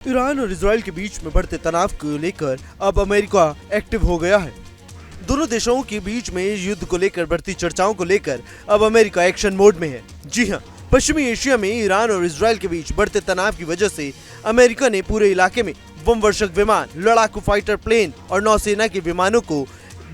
Iran और Israel के बीच में बढ़ते तनाव को लेकर अब अमेरिका एक्टिव हो गया है। दोनों देशों के बीच में युद्ध को लेकर बढ़ती चर्चाओं को लेकर अब अमेरिका एक्शन मोड में है। जी हां, पश्चिमी एशिया में ईरान और इजराइल के बीच बढ़ते तनाव की वजह से अमेरिका ने पूरे इलाके में बम वर्षक विमान, लड़ाकू फाइटर प्लेन और नौसेना के विमानों को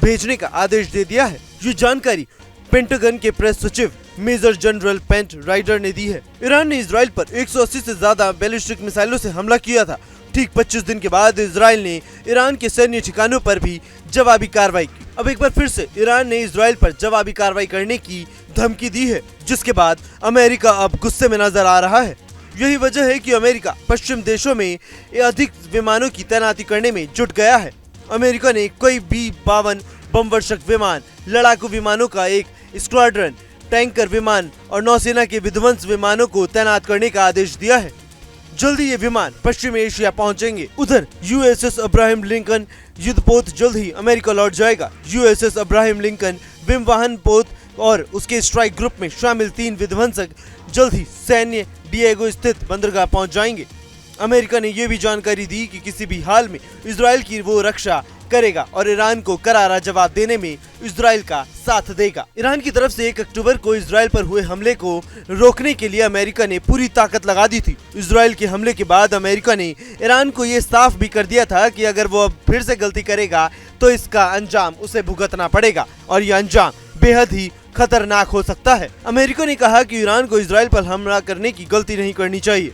भेजने का आदेश दे दिया है। ये जानकारी पेंटागन के प्रेस सचिव मेजर जनरल पेंट राइडर ने दी है। ईरान ने इजराइल पर 180 से ज्यादा बैलिस्टिक मिसाइलों से हमला किया था। ठीक 25 दिन के बाद इजराइल ने ईरान के सैन्य ठिकानों पर भी जवाबी कार्रवाई की। अब एक बार फिर से ईरान ने इजराइल पर जवाबी कार्रवाई करने की धमकी दी है, जिसके बाद अमेरिका अब गुस्से में नजर आ रहा है। यही वजह है कि अमेरिका पश्चिम देशों में अधिक विमानों की तैनाती करने में जुट गया है। अमेरिका ने कई B-52 बम वर्षक विमान, लड़ाकू विमानों का एक स्क्वाड्रन, टैंकर विमान और नौसेना के विध्वंस विमानों को तैनात करने का आदेश दिया है। जल्दी ये विमान पश्चिम एशिया पहुंचेंगे। उधर USS अब्राहम लिंकन युद्धपोत जल्द ही अमेरिका लौट जाएगा। USS अब्राहम लिंकन विमानवाहन पोत और उसके स्ट्राइक ग्रुप में शामिल 3 विध्वंसक जल्द ही सैन्य डिएगो स्थित बंदरगाह पहुंच जाएंगे। अमेरिका ने यह भी जानकारी दी कि किसी भी हाल में इजराइल की वो रक्षा करेगा और ईरान को करारा जवाब देने में इजराइल का साथ देगा। ईरान की तरफ से 1 अक्टूबर को इजराइल पर हुए हमले को रोकने के लिए अमेरिका ने पूरी ताकत लगा दी थी। इजराइल के हमले के बाद अमेरिका ने ईरान को ये साफ भी कर दिया था कि अगर वो अब फिर से गलती करेगा तो इसका अंजाम उसे भुगतना पड़ेगा और ये अंजाम बेहद ही खतरनाक हो सकता है। अमेरिका ने कहा कि ईरान को इजराइल पर हमला करने की गलती नहीं करनी चाहिए।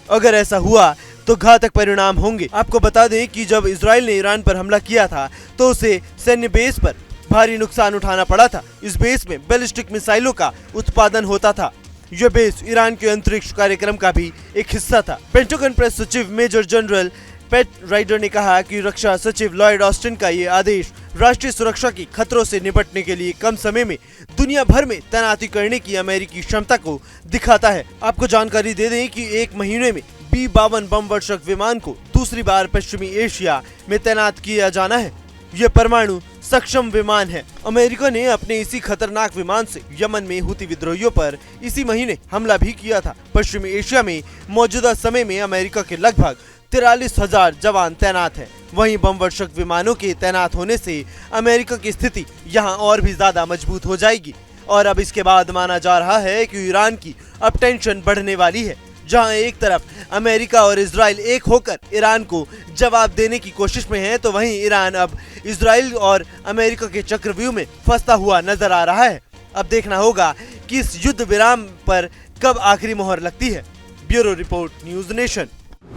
अगर ऐसा हुआ तो घातक परिणाम होंगे। आपको बता दें कि जब इजराइल ने ईरान पर हमला किया था तो उसे सैन्य बेस पर भारी नुकसान उठाना पड़ा था। इस बेस में बैलिस्टिक मिसाइलों का उत्पादन होता था। यह बेस ईरान के अंतरिक्ष कार्यक्रम का भी एक हिस्सा था। पेंटागन प्रेस सचिव मेजर जनरल पेट राइडर ने कहा कि रक्षा सचिव लॉयड ऑस्टिन का ये आदेश राष्ट्रीय सुरक्षा के खतरों से निपटने के लिए कम समय में दुनिया भर में तैनाती करने की अमेरिकी क्षमता को दिखाता है। आपको जानकारी दे दें कि 1 महीने में B-52 बम वर्षक विमान को दूसरी बार पश्चिमी एशिया में तैनात किया जाना है। यह परमाणु सक्षम विमान है। अमेरिका ने अपने इसी खतरनाक विमान से यमन में हुती विद्रोहियों पर इसी महीने हमला भी किया था। पश्चिमी एशिया में मौजूदा समय में अमेरिका के लगभग 43,000 जवान तैनात हैं। वहीं बम वर्षक विमानों के तैनात होने से अमेरिका की स्थिति यहाँ और भी ज्यादा मजबूत हो जाएगी और अब इसके बाद माना जा रहा है कि ईरान की अब टेंशन बढ़ने वाली है। जहां एक तरफ अमेरिका और इजराइल एक होकर ईरान को जवाब देने की कोशिश में है, तो वहीं ईरान अब इजराइल और अमेरिका के चक्रव्यूह में फंसता हुआ नजर आ रहा है। अब देखना होगा कि इस युद्ध विराम पर कब आखिरी मोहर लगती है। Bureau report, news nation.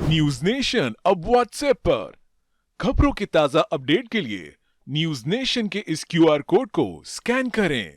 News nation अब व्हाट्सएप पर खबरों के ताजा अपडेट के लिए न्यूज नेशन के इस QR कोड को स्कैन करें।